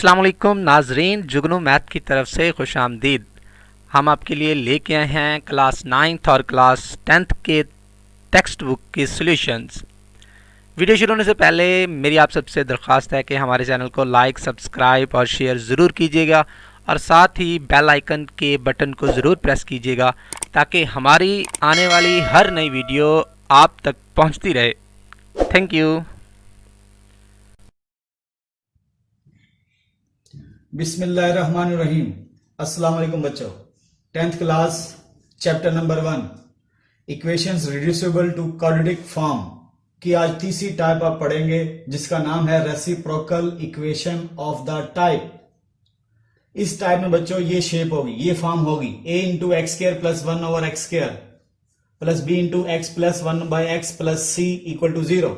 अस्सलाम वालेकुम नाजरीन, जुगनू मैथ की तरफ से खुश आमदीद। हम आपके लिए लेके आए हैं क्लास 9th और क्लास 10th के टेक्स्ट बुक के सॉल्यूशंस। वीडियो शुरू होने से पहले मेरी आप सबसे दरख्वास्त है कि हमारे चैनल को लाइक, सब्सक्राइब और शेयर ज़रूर कीजिएगा और साथ ही बेल आइकन के बटन को ज़रूर प्रेस कीजिएगा ताकि हमारी आने वाली हर नई वीडियो आप तक पहुंचती रहे। Thank you. बिस्मिल्लाहिर्रहमानिर्रहीम। अस्सलाम वालेकुम बच्चों। 10th class chapter number 1 equations reducible to quadratic form की आज तीसरी टाइप आप पढ़ेंगे जिसका नाम है reciprocal equation of the type. इस टाइप में बच्चों ये शेप होगी, ये फॉर्म होगी a into x square plus 1/x² plus b into x plus 1/x plus c equal to 0।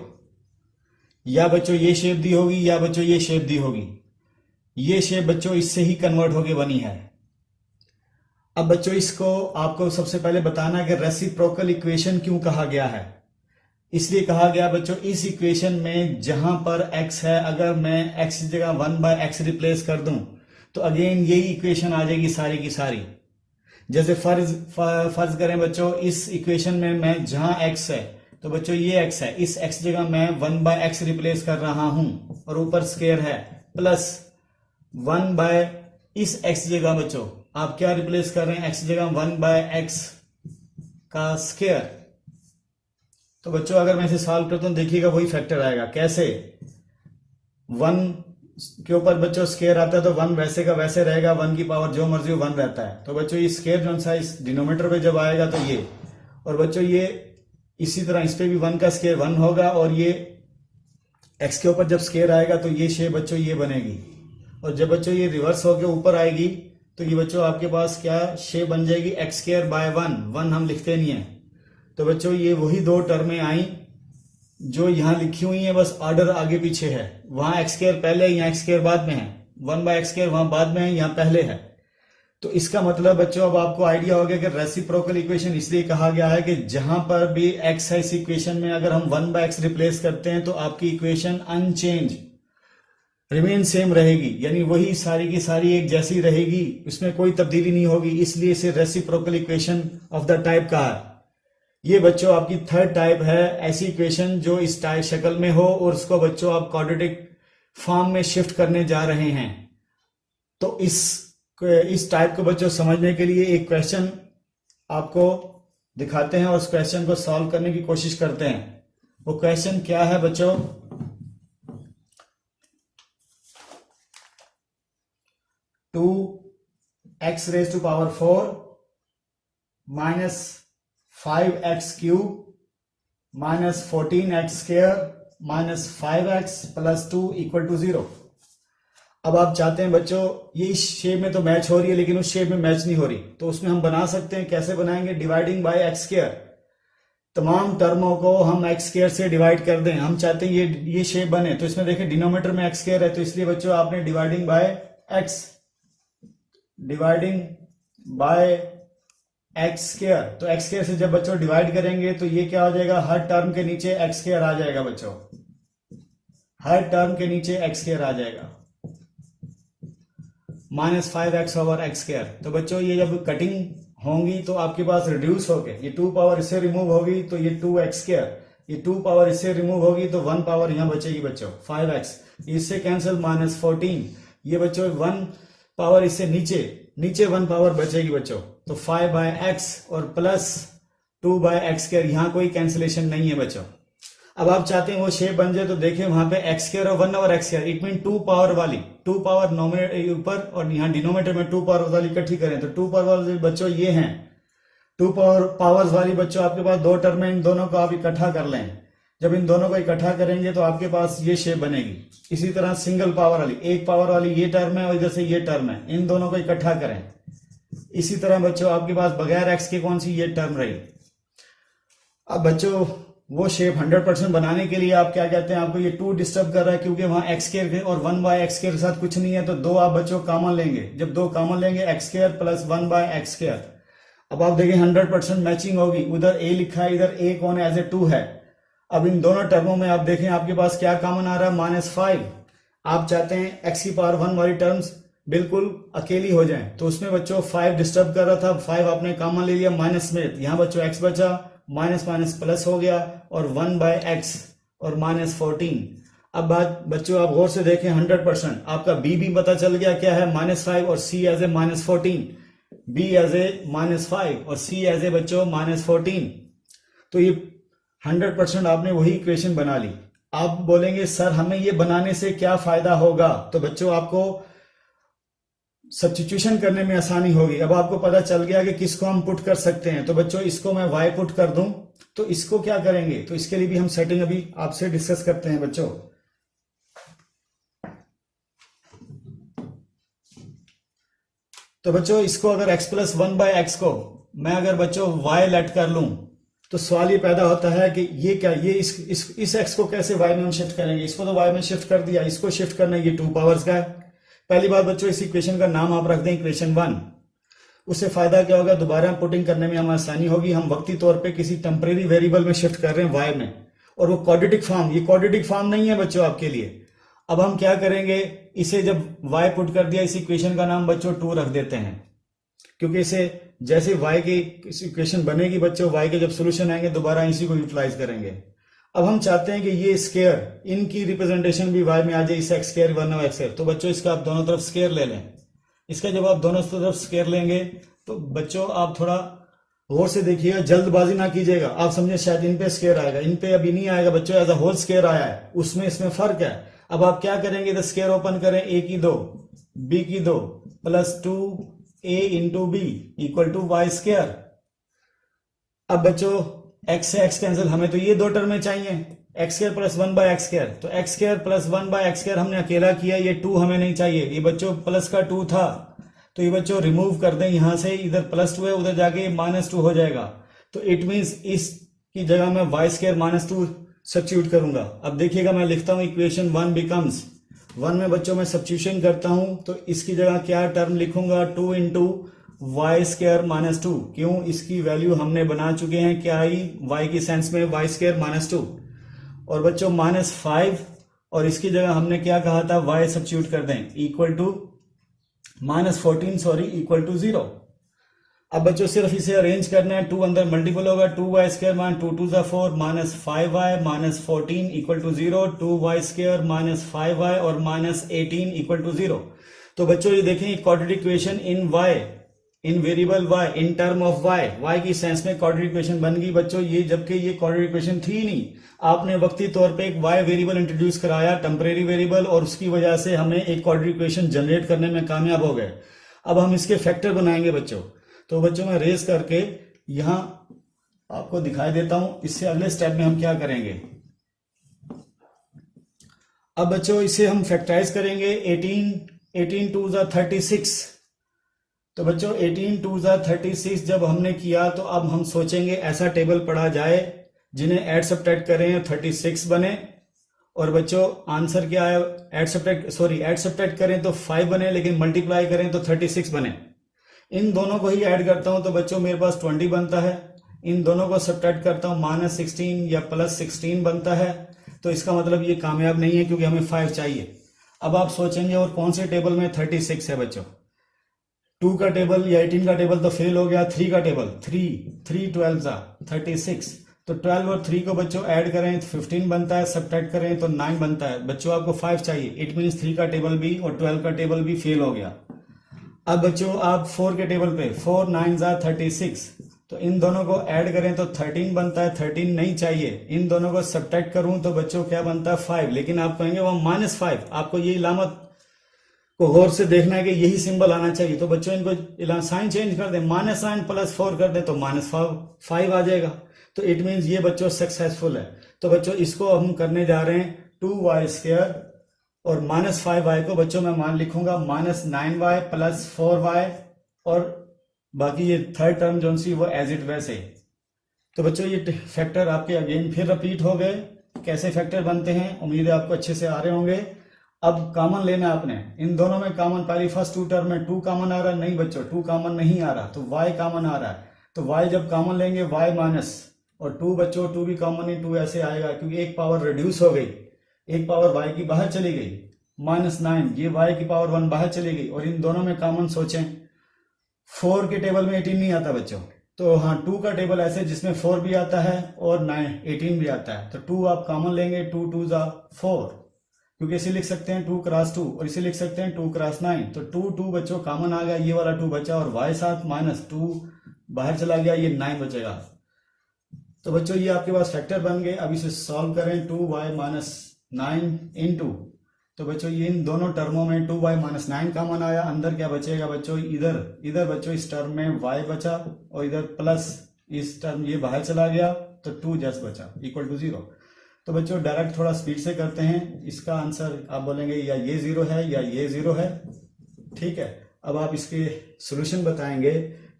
या बच्चों ये शेप दी होगी या बच्चों ये शेप दी होगी। ये शेप बच्चों इससे ही कन्वर्ट होके बनी है। अब बच्चों इसको आपको सबसे पहले बताना कि रेसिप्रोकल इक्वेशन क्यों कहा गया है। इसलिए कहा गया बच्चों इस इक्वेशन में जहां पर x है, अगर मैं x की जगह 1/x रिप्लेस कर दूं तो अगेन यही इक्वेशन आ जाएगी सारी की सारी। जैसे फर्ज करें बच्चों इस इक्वेशन में मैं जहां x है तो बच्चों ये x है, इस x जगह मैं 1/x रिप्लेस कर रहा हूं और ऊपर स्क्वायर है प्लस 1/ इस x जगह बच्चों आप क्या रिप्लेस कर रहे हैं, x जगह 1/x का स्क्वायर। तो बच्चों अगर मैं इसे सॉल्व करता हूं देखिएगा वही फैक्टर आएगा। कैसे? 1 के ऊपर बच्चों स्क्वायर आता है तो 1 वैसे का वैसे रहेगा, 1 की पावर जो मर्जी हो 1 रहता है। तो बच्चों ये स्क्वायर जो सा इस डिनोमिनेटर पे जब आएगा तो ये, और बच्चों ये इसी तरह इस पे भी 1 का स्क्वायर 1 होगा और ये x के ऊपर जब स्क्वायर आएगा तो ये शेप बच्चों ये बनेगी। और जब बच्चों ये रिवर्स होके ऊपर आएगी तो ये बच्चों आपके पास क्या शेप बन जाएगी, x²/1 हम लिखते नहीं है। तो बच्चों ये वही दो टर्में आई जो यहां लिखी हुई है, बस ऑर्डर आगे पीछे है। वहां x² पहले है, यहाँ x² बाद में है। 1/x² वहां बाद में है, यहाँ पहले है। तो इसका मतलब बच्चों अब आपको आइडिया हो गया कि रेसिप्रोकल इक्वेशन इसलिए कहा गया है कि जहां पर भी x है इस इक्वेशन में अगर हम 1/x रिप्लेस करते हैं तो आपकी इक्वेशन अनचेंज रिमेन सेम रहेगी, यानी वही सारी की सारी एक जैसी रहेगी, इसमें कोई तब्दीली नहीं होगी। इसलिए इसे reciprocal equation of the type कहा है। ये बच्चों आपकी थर्ड टाइप है, ऐसी इक्वेशन जो इस टाइप शक्ल में हो और उसको बच्चों आप क्वाड्रेटिक फॉर्म में शिफ्ट करने जा रहे हैं। तो इस टाइप को बच्चों समझने के लिए एक क्वेश्चन आपको दिखाते हैं और उस क्वेश्चन को सॉल्व करने की कोशिश करते हैं। वो क्वेश्चन क्या है बच्चों? 2x⁴ minus 5x³ minus 14x² minus 5x plus 2 equal to 0। अब आप चाहते हैं बच्चों ये इस शेप में तो मैच हो रही है लेकिन उस शेप में मैच नहीं हो रही, तो उसमें हम बना सकते हैं। कैसे बनाएंगे? Dividing by x²। तमाम टर्मों को हम x² से डिवाइड कर दें। हम चाहते हैं ये शेप बने, तो इसमें देखिए डिनोमिनेटर में x² है तो इसलिए बच्चों आपने डिवाइडिंग बाय x² तो x² से जब बच्चों डिवाइड करेंगे तो ये क्या हो जाएगा, हर टर्म के नीचे x² आ जाएगा बच्चों, हर टर्म के नीचे x² आ जाएगा -5x/x²। तो बच्चों ये जब कटिंग होंगी तो आपके पास रिड्यूस होके ये 2 पावर इससे रिमूव होगी तो ये 2x², ये 2 पावर इससे रिमूव होगी तो 1 पावर यहां बचेगी बच्चों 5x, इससे कैंसिल -14। ये बच्चों 1 पावर इससे नीचे 1 पावर बचेगी बच्चों, तो 5/x और प्लस 2/x²। यहां कोई कैंसिलेशन नहीं है बच्चों। अब आप चाहते हैं वो शेप बन जाए तो देखिए वहां पे x² और 1/x², इट मीन 2 पावर वाली, 2 पावर नोमिनेटर ऊपर और यहां डिनोमिनेटर में 2 पावर वाली इकट्ठी करें तो 2 पावर वाली बच्चों ये हैं 2 पावर्स वाली बच्चों आपके पास दो टर्म है, इन दोनों को आप इकट्ठा कर लें। जब इन दोनों को इकट्ठा करेंगे तो आपके पास ये शेप बनेगी। इसी तरह सिंगल पावर वाली, एक पावर वाली ये टर्म है और इधर से ये टर्म है, इन दोनों को इकट्ठा करें। इसी तरह बच्चों आपके पास बगैर x के कौन सी ये टर्म रही। अब बच्चों वो शेप 100% बनाने के लिए आप क्या कहते हैं, आपको ये 2 डिस्टर्ब कर रहा है क्योंकि वहां x² और 1/x² के साथ कुछ नहीं है, तो 2 आप बच्चों कॉमन लेंगे। जब 2 कॉमन लेंगे x² प्लस 1/x²। अब आप देखिए 100% मैचिंग होगी, उधर a लिखा है, इधर a कौन है, एज ए 2 है। अब इन दोनों टर्मों में आप देखें आपके पास क्या कॉमन आ रहा है, -5। आप चाहते हैं x की पावर 1 वाली टर्म्स बिल्कुल अकेली हो जाएं, तो उसमें बच्चों 5 डिस्टर्ब कर रहा था, 5 आपने कॉमन ले लिया माइनस में, यहां बच्चों x बचा, माइनस माइनस प्लस हो गया और 1/x और -14। अब बात बच्चों आप गौर से देखें, 100% आपका b भी पता चल गया क्या है, -5 और c as a -14, b as a -5 और c एज ए बच्चों -14। तो ये 100% आपने वही इक्वेशन बना ली। आप बोलेंगे सर हमें ये बनाने से क्या फायदा होगा, तो बच्चों आपको सब्स्टिट्यूशन करने में आसानी होगी। अब आपको पता चल गया कि किसको हम पुट कर सकते हैं, तो बच्चों इसको मैं y पुट कर दूं तो इसको क्या करेंगे, तो इसके लिए भी हम सेटिंग अभी आपसे डिस्कस करते हैं बच्चों। तो बच्चों इसको अगर x + 1/x को मैं अगर बच्चों y लेट कर लूं तो सवाल ये पैदा होता है कि ये क्या, ये इस x को कैसे y में हम शिफ्ट करेंगे। इसको तो y में शिफ्ट कर दिया, इसको शिफ्ट करना ये 2 पावर्स का है। पहली बात बच्चों इस इक्वेशन का नाम आप रख दें इक्वेशन 1। उससे फायदा क्या होगा, दोबारा पुटिंग करने में हमें आसानी होगी। हम वक्ती तौर पे किसी टेम्परेरी वेरिएबल में शिफ्ट कर रहे हैं y में, और वो क्वाड्रेटिक फॉर्म, ये क्वाड्रेटिक फॉर्म नहीं है बच्चों आपके लिए। अब हम क्या करेंगे, इसे जब y पुट कर दिया, इस इक्वेशन का नाम बच्चों 2 रख देते हैं, क्योंकि इसे जैसे y की इक्वेशन बनेगी बच्चों, y के जब सोल्यूशन आएंगे दोबारा इसी को यूटिलाइज करेंगे। अब हम चाहते हैं कि ये स्केयर, इनकी रिप्रेजेंटेशन भी y में आ जाए, इस x स्केयर 1/x। तो बच्चों इसका आप दोनों तरफ स्केयर ले लें। इसका जब आप दोनों तरफ स्केयर लेंगे तो बच्चों आप थोड़ा गौर से देखिएगा, जल्दबाजी ना कीजिएगा। आप समझे शायद इन पे स्केयर आएगा, इन पे अभी नहीं आएगा बच्चों, एज अ होल स्केयर आया है, उसमें इसमें फर्क है। अब आप क्या करेंगे, तो स्केयर ओपन करें, a की 2 b की 2 plus 2a into b equal to y square. अब बच्चों x से x कैंसिल, हमें तो ये 2 टर्में चाहिए, x square plus 1/x square. तो x square plus 1/x square हमने अकेला किया, ये 2 हमें नहीं चाहिए, ये बच्चों प्लस का 2 था, तो ये बच्चों रिमूव कर दें यहां से, इधर +2 है उधर जाके -2 हो जाएगा। तो इट मींस इसकी जगह में y स्केयर -2 सब्स्टिट्यूट करूंगा। अब देखिएगा मैं लिखता हूं इक्वेशन 1 बिकम्स 1 में बच्चों मैं सब्स्टिट्यूशन करता हूं, तो इसकी जगह क्या टर्म लिखूंगा, 2 इंटू y स्केयर -2। क्यों, इसकी वैल्यू हमने बना चुके हैं, क्या आई, y की सेंस में y स्केयर -2। और बच्चों -5 और इसकी जगह हमने क्या कहा था, y सब्स्टिट्यूट कर दें, equal to -14 sorry equal to 0। अब बच्चों सिर्फ इसे अरेंज करना है, 2 अंदर मल्टीपल होगा, 2y square -2 2 4 -5y -14 equal to 0, 2y square -5y और -18 इक्वल टू 0। तो बच्चों ये देखें quadratic equation in y, in variable y, in term of y की सेंस में क्वाड्रेटिक इक्वेशन बन गई बच्चों ये, जबकि ये क्वाड्रेटिक इक्वेशन थी नहीं। आपने वक्ती तौर पे एक y वेरिएबल इंट्रोड्यूस कराया, टेम्परेरी वेरिएबल, और उसकी वजह से हमें एक क्वाड्रेटिक इक्वेशन जनरेट करने में कामयाब हो गए। अब हम इसके फैक्टर बनाएंगे बच्चों। तो बच्चों मैं रेस करके यहां आपको दिखाई देता हूं, इससे अगले स्टेप में हम क्या करेंगे। अब बच्चों इसे हम फैक्टराइज करेंगे, 18 2 36। तो बच्चों 18 2 36 जब हमने किया तो अब हम सोचेंगे ऐसा टेबल पढ़ा जाए जिन्हें ऐड सब्ट्रैक्ट करें 36 बने, और बच्चों आंसर क्या है, ऐड सब्ट्रैक्ट करें तो 5 बने, लेकिन मल्टीप्लाई करें तो 36 बने। इन दोनों को ही ऐड करता हूं तो बच्चों मेरे पास 20 बनता है, इन दोनों को सब्ट्रैक्ट करता हूं -16 या +16 बनता है। तो इसका मतलब ये कामयाब नहीं है क्योंकि हमें 5 चाहिए। अब आप सोचेंगे और कौन से टेबल में 36 है बच्चों, 2 का टेबल या 18 का टेबल तो फेल हो गया, 3 का टेबल, 3 12 36। तो 12 और 3 को बच्चों ऐड करें तो 15 बनता है, सब्ट्रैक्ट करें तो 9 बनता है। बच्चों आपको 5 चाहिए, इट मीन्स 3 का टेबल भी और 12 का टेबल भी फेल हो गया। अब बच्चों आप 4 के टेबल पे 4 9 36, तो इन दोनों को ऐड करें तो 13 बनता है, 13 नहीं चाहिए। इन दोनों को सब्ट्रैक्ट करूं तो बच्चों क्या बनता है, 5। लेकिन आप कहेंगे वो -5, आपको ये इलामत को गौर से देखना है कि यही सिंबल आना चाहिए। तो बच्चों इनको साइन चेंज कर दें, -9 +4 कर दें तो -5 आ जाएगा। तो इट मीन्स ये बच्चों सक्सेसफुल है। तो बच्चों इसको हम करने जा रहे हैं 2y स्क्वायर और -5y को बच्चों मैं मान लिखूंगा -9y + 4y, और बाकी ये थर्ड टर्म जो सी वो एज इट वैसे। तो बच्चों ये फैक्टर आपके अगेन फिर रिपीट हो गए। कैसे फैक्टर बनते हैं उम्मीद है आपको अच्छे से आ रहे होंगे। अब कॉमन लेना आपने, इन दोनों में कॉमन, पहली फर्स्ट 2 टर्म में 2 कॉमन आ रहा है, नहीं बच्चों 2 कॉमन नहीं आ रहा, तो y कॉमन आ रहा है। तो y जब कॉमन लेंगे y माइनस और 2 बच्चों 2 भी कॉमन ही 2 ऐसे आएगा क्योंकि एक पावर रिड्यूस हो गई, एक पावर y की बाहर चली गई। -9, ये y की पावर 1 बाहर चली गई और इन दोनों में कॉमन सोचें। 4 के टेबल में 18 नहीं आता बच्चों, तो हाँ 2 का टेबल ऐसे जिसमें 4 भी आता है और 18 भी आता है, तो 2 आप कॉमन लेंगे, 2 2 जा 4, क्योंकि इसे लिख सकते हैं 2 क्रॉस 2 और इसे लिख सकते हैं 2 क्रॉस 9, तो 2 2 बच्चों कॉमन आ गया, ये वाला 2 बचा और y साथ -2 बाहर चला गया, ये 9 बचेगा। तो बच्चों ये आपके पास फैक्टर बन गए। अब इसे सॉल्व करें, 2y -9 इंटू, तो बच्चों ये इन दोनों टर्मों में 2y -9 कॉमन आया, अंदर क्या बचेगा बच्चों, इधर बच्चों इस टर्म में y बचा और इधर प्लस इस टर्म ये बाहर चला गया, तो 2 जस्ट बचा इक्वल टू 0। तो बच्चों डायरेक्ट थोड़ा स्पीड से करते हैं, इसका आंसर आप बोलेंगे या ये 0 है या ये 0 है, ठीक है। अब आप इसके सोल्यूशन बताएंगे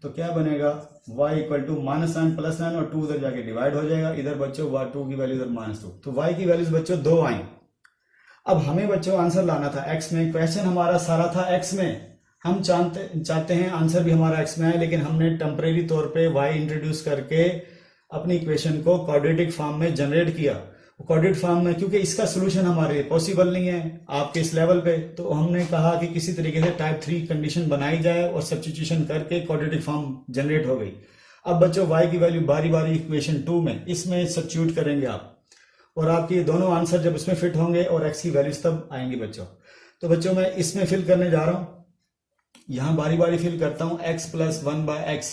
तो क्या बनेगा, y इक्वल टू -9 + 9 और 2 उधर जाके डिवाइड हो जाएगा, इधर बच्चों y2 की वैल्यू इधर -2, तो y की वैल्यूज बच्चों 2 आई। अब हमें बच्चों आंसर लाना था x में, क्वेश्चन हमारा सारा था x में, हम चाहते हैं आंसर भी हमारा x में आए, लेकिन हमने टेम्परेरी तौर पे y इंट्रोड्यूस करके अपनी इक्वेशन को क्वाड्रेटिक फॉर्म में जनरेट किया। क्वाड्रेटिक फॉर्म में क्योंकि इसका सोल्यूशन हमारे लिए पॉसिबल नहीं है आपके इस लेवल पे, तो हमने कहा कि किसी तरीके से टाइप 3 कंडीशन बनाई जाए और सब्स्टिट्यूशन करके क्वाड्रेटिक फॉर्म जनरेट हो गई। अब बच्चों y की वैल्यू बारी बारी इक्वेशन 2 में इसमें सब्स्टिट्यूट करेंगे आप, और आपके दोनों आंसर जब इसमें फिट होंगे और x की वैल्यूज तब आएंगी बच्चों। तो बच्चों मैं इसमें फिल करने जा रहा हूं, यहां बारी बारी फिल करता हूं x + 1/x,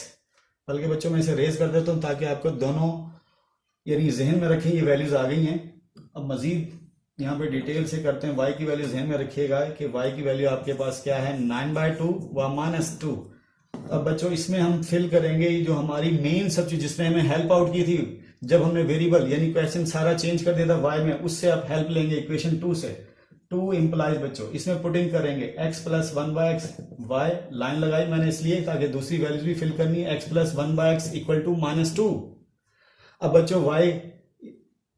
बल्कि बच्चों मैं इसे रेज कर देता हूं ताकि आपको दोनों यानी जहन में रखें, ये वैल्यूज आ गई हैं। अब मजीद यहाँ पे डिटेल से करते हैं, y की वैल्यू जहन में रखिएगा कि y की वैल्यू आपके पास क्या है, 9/2 व -2। अब बच्चों इसमें हम फिल करेंगे जो हमारी मेन सब्जेक्ट जिसने हमें हेल्प आउट की थी, जब हमने वेरिएबल यानी क्वेश्चन सारा चेंज कर दिया था y में, उससे आप हेल्प लेंगे इक्वेशन 2 से। 2 इंप्लाइज बच्चों इसमें पुटिंग करेंगे x + 1/x, y लाइन लगाई मैंने इसलिए ताकि दूसरी वैल्यूज भी फिल करनी है, x + 1/x इक्वल टू -2। अब बच्चों y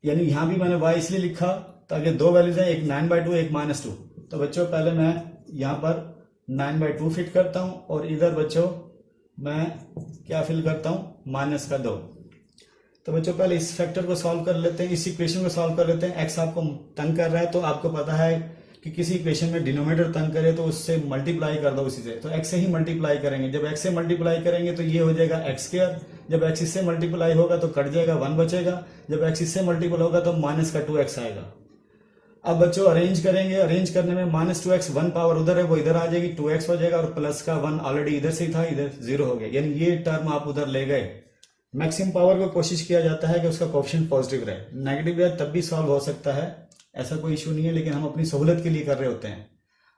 यानी यहां भी मैंने y इसलिए लिखा ताकि दो वैल्यूज हैं, एक 9/2 एक -2। तो बच्चों पहले मैं यहां पर 9/2 फिट करता हूं और इधर बच्चों मैं क्या फिल करता हूं, -2। तो बच्चों पहले इस फैक्टर को सॉल्व कर लेते हैं, इस इक्वेशन को सॉल्व कर लेते हैं। x आपको तंग कर रहा है तो आपको पता है कि किसी इक्वेशन में डिनोमिनेटर तंग करे तो उससे मल्टीप्लाई कर दो उसी से, तो x से ही मल्टीप्लाई करेंगे। जब x से मल्टीप्लाई करेंगे तो ये हो जाएगा x², जब x इससे मल्टीप्लाई होगा तो कट जाएगा 1 बचेगा, जब x इससे मल्टीपल होगा तो -2x आएगा। अब बच्चों अरेंज करेंगे, अरेंज करने में -2x 1 पावर उधर है वो इधर आ जाएगी, 2x हो जाएगा और प्लस का 1 ऑलरेडी इधर से ही था, इधर 0 हो गया, यानी ये टर्म आप उधर ले गए। मैक्सिमम पावर को कोशिश किया जाता है कि उसका कोएफिशिएंट पॉजिटिव रहे, नेगेटिव रहे तब भी सॉल्व हो सकता है, ऐसा कोई इशू नहीं है, लेकिन हम अपनी सहूलत के लिए कर रहे होते हैं।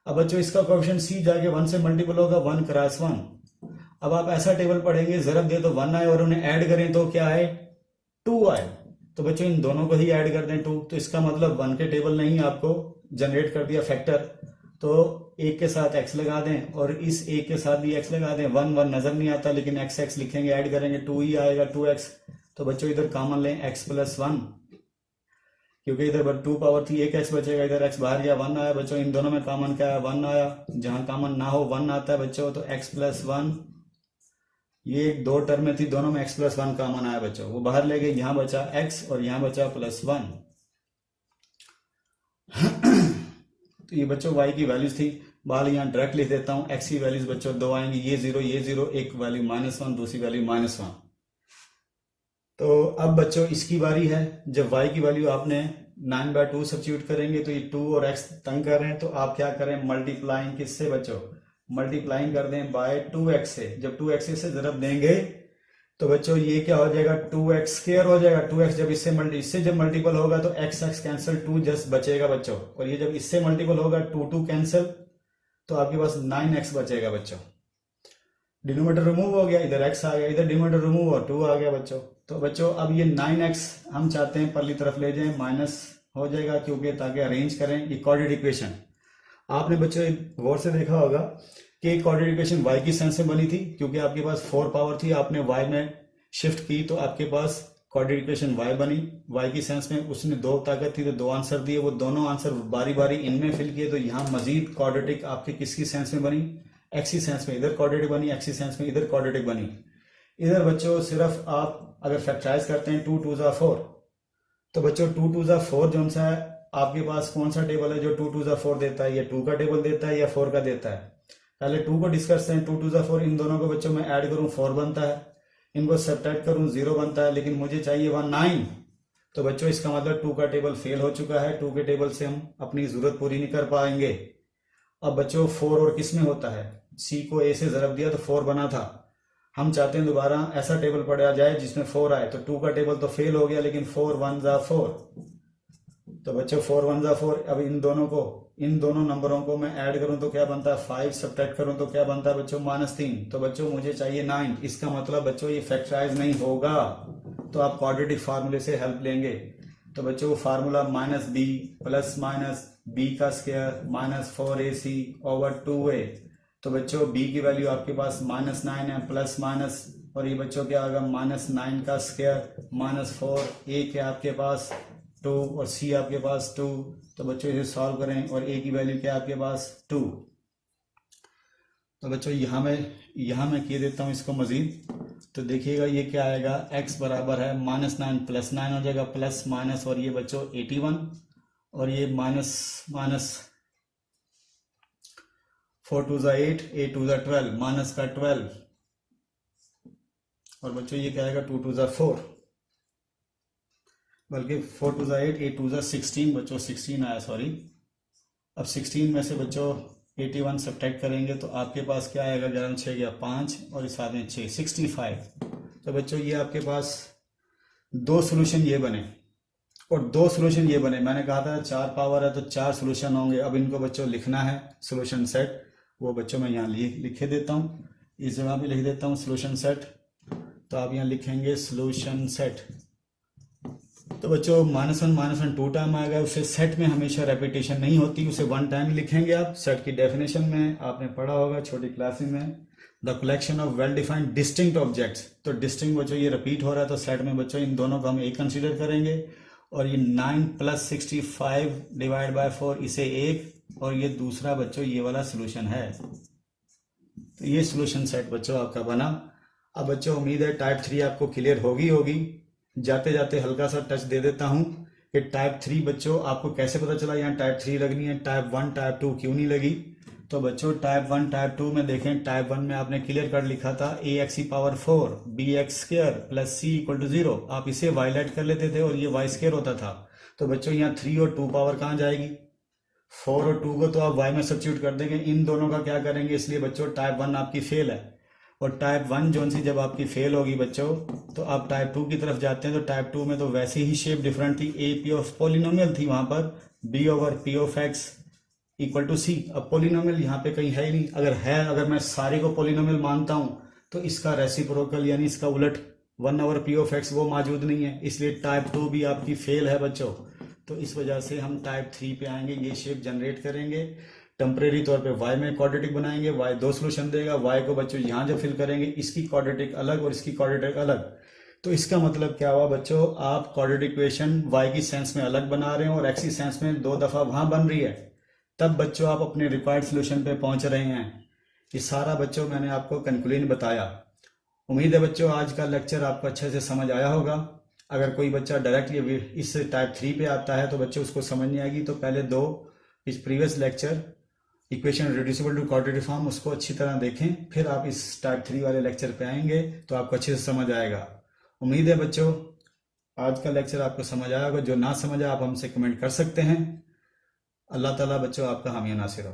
अब बच्चों इसका कोएफिशिएंट c जाके 1 से मल्टीपल होगा, 1 क्रॉस 1। अब आप ऐसा टेबल पढ़ेंगे, जरब दे तो 1 आए और उन्हें ऐड करें तो क्या आए, 2 आए। तो बच्चों इन दोनों को ही ऐड कर दें 2, तो इसका मतलब 1 के टेबल ने ही आपको जनरेट कर दिया फैक्टर, तो 1 के साथ x लगा दें और इस 1 के साथ भी x लगा दें। 1 1 नजर नहीं आता लेकिन x लिखेंगे, ऐड करेंगे 2 ही आएगा, 2x। तो बच्चों इधर कॉमन लें x + 1, क्योंकि इधर 2 पावर थी, 1x बचेगा, इधर x बाहर गया, 1 आया। बच्चों इन दोनों में कॉमन क्या है, 1 आया, जहां कॉमन ना हो 1 आता है बच्चों, तो x + 1, ये 2 टर्म में थी, दोनों में x + 1 कॉमन आया बच्चों, वो बाहर ले गए, यहां बचा x और यहां बचा +1। तो ये बच्चों y की वैल्यूज थी, बाहर यहां डायरेक्ट लिख देता हूं, x की वैल्यूज बच्चों 2 आएंगी, ये 0, एक वैल्यू -1, दूसरी वैल्यू -1। तो अब बच्चों इसकी बारी है, जब y की वैल्यू आपने 9/2 सब्स्टिट्यूट करेंगे, तो ये 2 और x तंग कर रहे हैं, तो आप क्या करें, मल्टीप्लाइंग किससे बच्चों, मल्टीप्लाइंग कर दें बाय 2x से। जब 2x से जरब देंगे तो बच्चों ये क्या हो जाएगा, 2x² हो जाएगा। 2x जब इससे जब मल्टीपल होगा तो x कैंसिल, 2 जस्ट बचेगा बच्चों, और ये जब इससे मल्टीपल होगा 2 कैंसिल, तो आपके पास 9x बचेगा बच्चों। डिनोमिनेटर रिमूव हो गया, इधर x आ गया, इधर डिनोमिनेटर रिमूव और 2 आ गया बच्चों। तो बच्चों अब ये 9x हम चाहते हैं परली तरफ ले जाएं, माइनस हो जाएगा, क्योंकि ताकि अरेंज करें ये क्वाड्रेटिक इक्वेशन। आपने बच्चों गौर से देखा होगा कि क्वाड्रेटिक इक्वेशन y की सेंस में बनी थी, क्योंकि आपके पास 4 पावर थी, आपने y में शिफ्ट की तो आपके पास क्वाड्रेटिक इक्वेशन y बनी। y की सेंस में उसने 2 ताकत थी तो 2 आंसर दिए, वो दोनों आंसर बारी बारी इनमें फिल किए, तो यहाँ मजीद क्वाड्रेटिक आपकी किसकी सेंस में बनी, x की सेंस में, इधर क्वाड्रेटिक बनी, x की सेंस में इधर क्वाड्रेटिक बनी। इधर बच्चों सिर्फ आप अगर फैक्टराइज करते हैं 2 2 जा 4, तो बच्चों 2 2 जा 4 जो सा है आपके पास कौन सा टेबल है जो 2 2 4 देता है, या 2 का टेबल देता है या 4 का देता है? पहले 2 को डिस्कस करते हैं। 2 2 4, इन दोनों को बच्चों में ऐड करूं 4 बनता है, इनको सब्ट्रैक्ट करूं 0 बनता है, लेकिन मुझे चाहिए 1 9। तो बच्चों इसका मतलब 2 का टेबल फेल हो चुका है, 2 के टेबल से हम अपनी जरूरत पूरी नहीं कर पाएंगे। अब बच्चों 4 और किस में होता है? सी को ए से ज़रब दिया तो 4 बना था, हम चाहते हैं दोबारा ऐसा टेबल पढ़ा जाए जिसमें 4 आए। तो 2 का टेबल तो फेल हो गया, लेकिन 4 1 जा 4। तो बच्चों 4 1 जा 4। अब इन दोनों नंबरों को मैं ऐड करूं तो क्या बनता है 5, सब्ट्रैक्ट करूं तो क्या बनता है बच्चों -3। तो बच्चों मुझे चाहिए 9। इसका मतलब बच्चों ये फैक्टराइज नहीं होगा, तो आप क्वाड्रेटिक फार्मूले से हेल्प लेंगे। तो बच्चों formula -b plus minus b का square minus 4ac over 2a। तो बच्चों b की वैल्यू आपके पास -9 है, प्लस माइनस, और ये बच्चों क्या आएगा -9 का स्क्वायर माइनस 4a के आपके पास 2 और c आपके पास 2। तो बच्चों इसे सॉल्व करें और a की वैल्यू क्या आपके पास 2। तो बच्चों यहाँ मैं किए देता हूँ इसको मजीद। तो देखिएगा ये क्या आएगा, x बराबर है -9 प्लस 9 हो जाएगा, प्लस माइनस, और ये बच्चों 81, और ये माइनस 4 2 जा 8, 8 2 जा 12, माइनस का 12, और बच्चों ये क्या आएगा 2 2 जा 4, बल्कि 4 2 जा 8, 8 2 जा 16, बच्चों 16 आया, सॉरी। अब 16 में से बच्चों 81 सब्ट्रैक्ट करेंगे तो आपके पास क्या आएगा, 11 6 गया 5, और इस साथ में 6 65। तो बच्चों ये आपके पास 2 सोल्यूशन ये बने और 2 सोल्यूशन ये बने। मैंने कहा था 4 पावर है तो 4 सोल्यूशन होंगे। अब इनको बच्चों लिखना है सोल्यूशन सेट, वो बच्चों मैं यहाँ लिखे देता हूँ, इस जगह पे लिख देता हूँ सोल्यूशन सेट। तो आप यहाँ लिखेंगे सोल्यूशन सेट। तो बच्चों -1 2 टाइम आएगा, उसे सेट में हमेशा रेपिटेशन नहीं होती, उसे 1 टाइम लिखेंगे आप। सेट की डेफिनेशन में आपने पढ़ा होगा छोटी क्लास में, the collection of well defined distinct objects. तो डिस्टिंक्ट बच्चों ये रिपीट हो रहा है, तो सेट में बच्चों इन दोनों को हम एक कंसीडर करेंगे, और ये 9 प्लस 65 डिवाइड बाय 4 इसे 1, और ये दूसरा बच्चों ये वाला सोल्यूशन है। तो ये सोल्यूशन सेट बच्चों आपका बना। अब बच्चों उम्मीद है टाइप 3 आपको क्लियर होगी। जाते जाते हल्का सा टच दे देता हूं कि टाइप 3 बच्चों आपको कैसे पता चला यहाँ टाइप 3 लगनी है, टाइप 1 टाइप 2 क्यों नहीं लगी। तो बच्चों टाइप 1 टाइप 2 में देखें, टाइप 1 में आपने क्लियर कर लिखा था ax⁴ bx² प्लस c = 0। आप इसे वायलेट कर लेते थे और ये y² होता था। तो बच्चों यहाँ 3 और 2 पावर कहाँ जाएगी, 4 और 2 को तो आप y में सब्स्टिट्यूट कर देंगे, इन दोनों का क्या करेंगे। इसलिए बच्चों टाइप 1 आपकी फेल है, और टाइप 1 जोन सी जब आपकी फेल होगी बच्चों तो आप टाइप 2 की तरफ जाते हैं। तो टाइप 2 में तो वैसे ही शेप डिफरेंट थी, a p ऑफ पोलिनोमियल थी वहां पर, b over p of x = c। अब पोलिनोमियल यहाँ पे कहीं है ही नहीं, अगर मैं सारे को पोलिनोमियल मानता हूं तो इसका रेसिप्रोकल यानी इसका उलट 1 ओवर p ऑफ x वो मौजूद नहीं है, इसलिए टाइप 2 भी आपकी फेल है बच्चों। तो इस वजह से हम टाइप 3 पे आएंगे, ये शेप जनरेट करेंगे, टेम्परेरी तौर पे y में क्वाड्रेटिक बनाएंगे, y 2 सोल्यूशन देगा, y को बच्चों यहाँ जब फिल करेंगे इसकी क्वाड्रेटिक अलग और इसकी क्वाड्रेटिक अलग। तो इसका मतलब क्या हुआ बच्चों, आप क्वाड्रेटिक इक्वेशन y की सेंस में अलग बना रहे हैं और x की सेंस में 2 दफा वहां बन रही है, तब बच्चों आप अपने रिक्वायर्ड सोल्यूशन पे पहुंच रहे हैं। ये सारा बच्चों मैंने आपको कंक्लूजन बताया। उम्मीद है बच्चों आज का लेक्चर आपको अच्छे से समझ आया होगा। अगर कोई बच्चा डायरेक्टली इस टाइप 3 पे आता है तो बच्चों उसको समझ नहीं आएगी, तो पहले 2 इस previous lecture equation reducible to quadratic form उसको अच्छी तरह देखें, फिर आप इस टाइप 3 वाले लेक्चर पे आएंगे तो आपको अच्छे से समझ आएगा। उम्मीद है बच्चों आज का लेक्चर आपको समझ आया होगा, जो ना समझ आया आप हमसे कमेंट कर सकते हैं। अल्लाह ताला बच्चों आपका हामी नासिर हो।